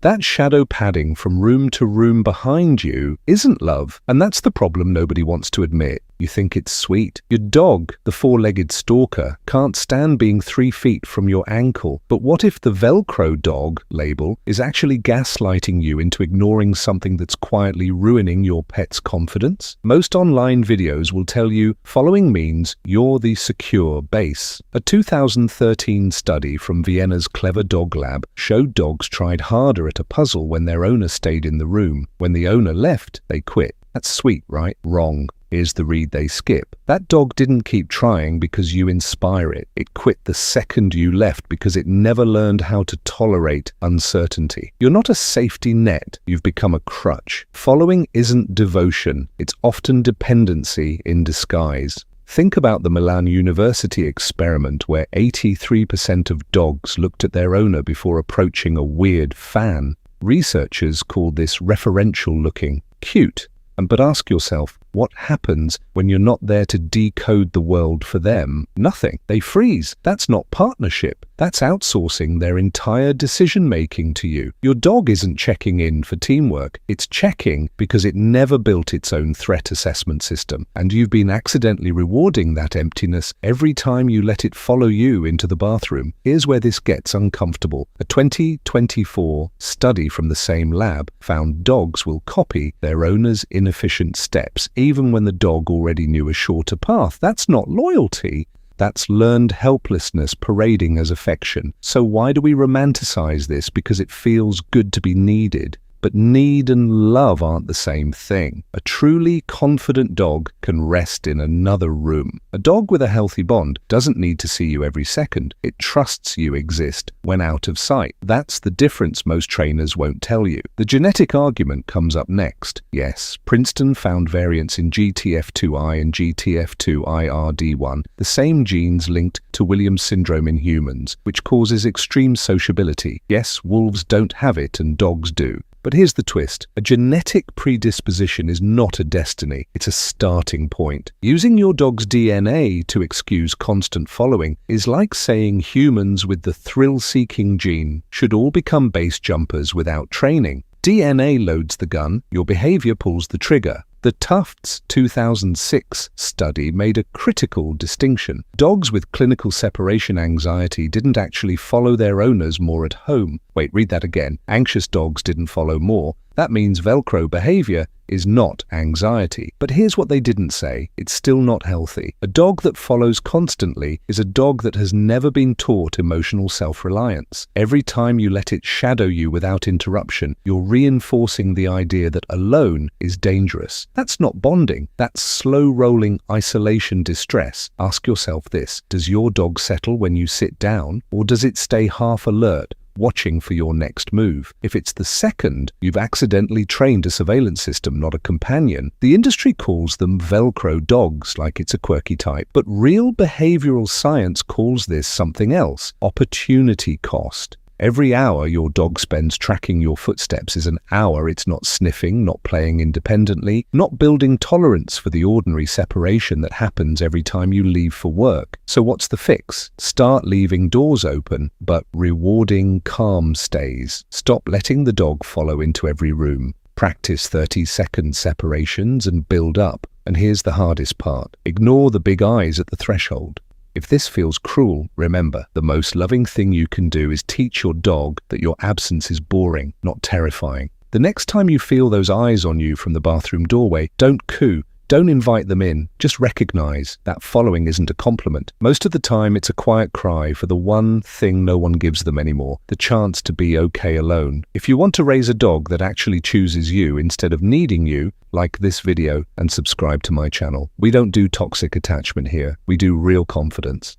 That shadow padding from room to room behind you isn't love, and that's the problem nobody wants to admit. You think it's sweet. Your dog, the four-legged stalker, can't stand being 3 feet from your ankle. But what if the Velcro dog label is actually gaslighting you into ignoring something that's quietly ruining your pet's confidence? Most online videos will tell you following means you're the secure base. A 2013 study from Vienna's Clever Dog Lab showed dogs tried harder at a puzzle when their owner stayed in the room. When the owner left, they quit. That's sweet, right? Wrong. Here's the read they skip. That dog didn't keep trying because you inspire it. It quit the second you left because it never learned how to tolerate uncertainty. You're not a safety net. You've become a crutch. Following isn't devotion. It's often dependency in disguise. Think about the Milan University experiment where 83% of dogs looked at their owner before approaching a weird fan. Researchers called this referential looking. Cute. But ask yourself, what happens when you're not there to decode the world for them? Nothing. They freeze. That's not partnership. That's outsourcing their entire decision-making to you. Your dog isn't checking in for teamwork. It's checking because it never built its own threat assessment system. And you've been accidentally rewarding that emptiness every time you let it follow you into the bathroom. Here's where this gets uncomfortable. A 2024 study from the same lab found dogs will copy their owner's inefficient steps, even when the dog already knew a shorter path. That's not loyalty. That's learned helplessness parading as affection. So why do we romanticize this? Because it feels good to be needed. But need and love aren't the same thing. A truly confident dog can rest in another room. A dog with a healthy bond doesn't need to see you every second. It trusts you exist when out of sight. That's the difference most trainers won't tell you. The genetic argument comes up next. Yes, Princeton found variants in GTF2I and GTF2IRD1, the same genes linked to Williams syndrome in humans, which causes extreme sociability. Yes, wolves don't have it and dogs do. But here's the twist. A genetic predisposition is not a destiny. It's a starting point. Using your dog's DNA to excuse constant following is like saying humans with the thrill-seeking gene should all become base jumpers without training. DNA loads the gun, your behavior pulls the trigger. The Tufts 2006 study made a critical distinction. Dogs with clinical separation anxiety didn't actually follow their owners more at home. Wait, read that again. Anxious dogs didn't follow more. That means Velcro behavior is not anxiety. But here's what they didn't say. It's still not healthy. A dog that follows constantly is a dog that has never been taught emotional self-reliance. Every time you let it shadow you without interruption, you're reinforcing the idea that alone is dangerous. That's not bonding. That's slow-rolling isolation distress. Ask yourself this. Does your dog settle when you sit down, or does it stay half alert, watching for your next move? If it's the second, you've accidentally trained a surveillance system, not a companion. The industry calls them Velcro dogs, like it's a quirky type. But real behavioral science calls this something else: opportunity cost. Every hour your dog spends tracking your footsteps is an hour it's not sniffing, not playing independently, not building tolerance for the ordinary separation that happens every time you leave for work. So what's the fix? Start leaving doors open, but rewarding calm stays. Stop letting the dog follow into every room. Practice 30-second separations and build up. And here's the hardest part. Ignore the big eyes at the threshold. If this feels cruel, remember, the most loving thing you can do is teach your dog that your absence is boring, not terrifying. The next time you feel those eyes on you from the bathroom doorway, don't coo. Don't invite them in. Just recognize that following isn't a compliment. Most of the time, it's a quiet cry for the one thing no one gives them anymore, the chance to be okay alone. If you want to raise a dog that actually chooses you instead of needing you, like this video and subscribe to my channel. We don't do toxic attachment here. We do real confidence.